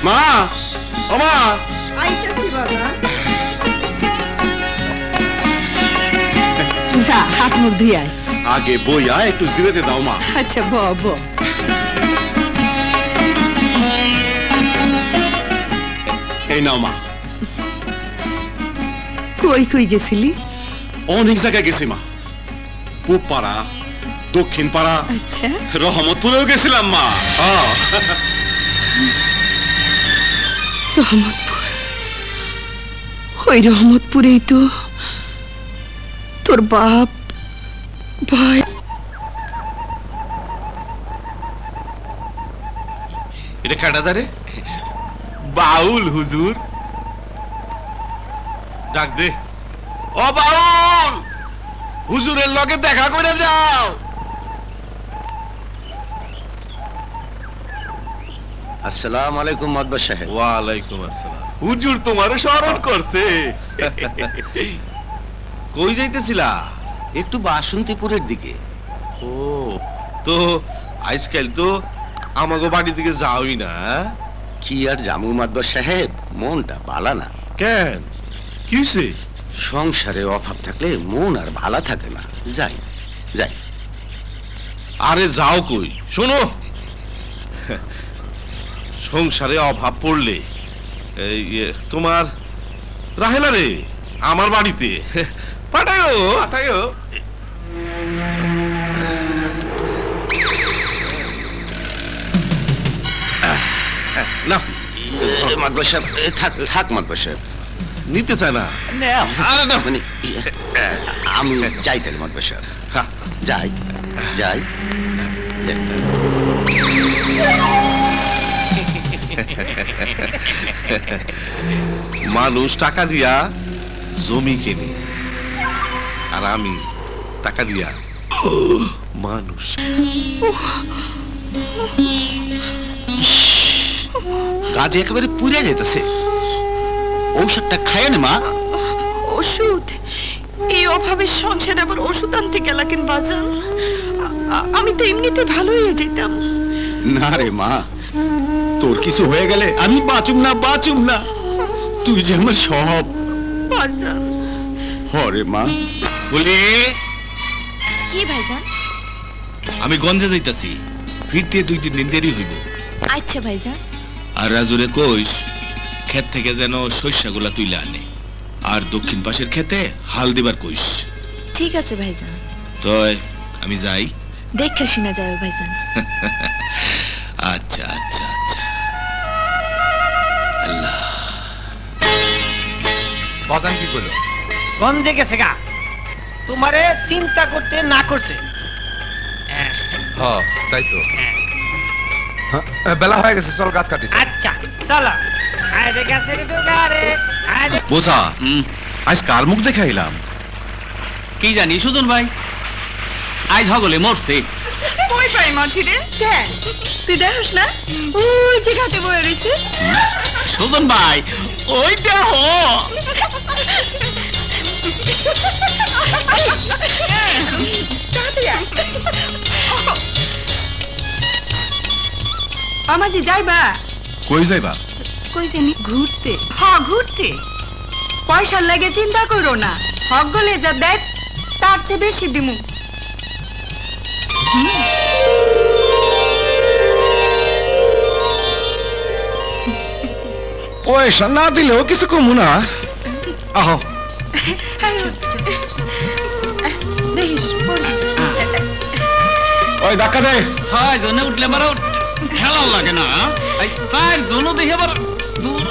মা ও মা আইতাছি বাবা যা হাত মুখ ধুই আয় আগে বইয়া একটু জিরাতে দাও মা আচ্ছা বব এই নাও মা কই কই গেছিলি অনেক জায়গায় গেছি মা পূব পাড়া দক্ষিণ পাড়া আচ্ছা রহমতপুরেও গেছিলাম মা রহমতপুর ওই রহমতপুরেই তো তোর বাপ ভাই এটা কাটা দারে বাউল হুজুর ডাক দে ও বাউল হুজুরের লগে দেখা করে যাও আসসালামু আলাইকুম মাদবা সাহেব ওয়ালাইকুম আসসালাম হুজুর তোমারে স্মরণ করছে কই যাইতেছিলা একটু বাসন্তীপুরের দিকে ও তো আজকাল তো আমাগো বাড়ি থেকে যাওই না কি আর জামু মাদবা সাহেব মনটা ভালো না কেন কিসে সংসারে অভাব থাকলে মন আর ভালো থাকে না যাই যাই আরে যাও কই শোনো সংসারে অভাব পড়লে তোমার রাহেলা রে আমার বাড়িতে পাঠায়ো পাঠায়ো না মাদবা সাহেব থাক থাক মাদবা সাহেব নিতে চায় না আরে না মানে আমি যাই তাহলে মাদবা সাহেব যাই যাই মানুষ টাকা দিয়া জমি কেনে আর আমি টাকা দিয়া মানুষ গাছ একেবারে পুড়ে যেতেছে ঔষধটা খায় না মা ওষুধ এই অভাবের সংসারে আবার ওষুধ আনতে গেলা কেন বাজান আমি তো এমনিতে ভালো হয়ে যেতাম না রে মা তোর কিছু হয়ে গেলে আমি বাঁচুম না তুই যে আমার সব বাজান হরে মা বলি কি ভাইজান আমি গঞ্জে যাইতাছি ফিরতে 2-3 দিন দেরি হইব আচ্ছা ভাইজান আর রাজুরে কইস ক্ষেত থেকে যেন শস্যগুলা তুইলে আনে আর দক্ষিণ পাশের ক্ষেতে হাল দিবার কইস ঠিক আছে ভাইজান তয় আমি যাই দেখে শুনে যাবে ভাইজান আচ্ছা আচ্ছা আচ্ছা আল্লাহ বাদান কি করলো গন্ধে গেছে গা তোমারে চিন্তা করতে না করছে হ্যাঁ তাই তো বেলা হয়ে গেছে চল গাছ কাটি আচ্ছা চলো আরে গাছের ডোগারে আরে বোঝা আজ কার মুখ দেখাইলাম কি জানি সুজন ভাই আজ হগলে মরছে কই পাই মাছি রে তুই দেখিস না ওই যে ঘাটে বয়ে রইছে সুজন ভাই ওইটা হো আমাজি যাইবা কই যাইবা কই জানি ঘুরতে হ্যাঁ ঘুরতে পয়সার লাগে চিন্তা করো না হক গলে যা দেখ তার চেয়ে বেশি দিমু পয়সা না দিলেও কিছু কমু না আহ দেখিস ওই ধাক্কা দে 6 জনে উঠলে মারো খেলা লাগে না এই 4 জন দেখে আবার দূর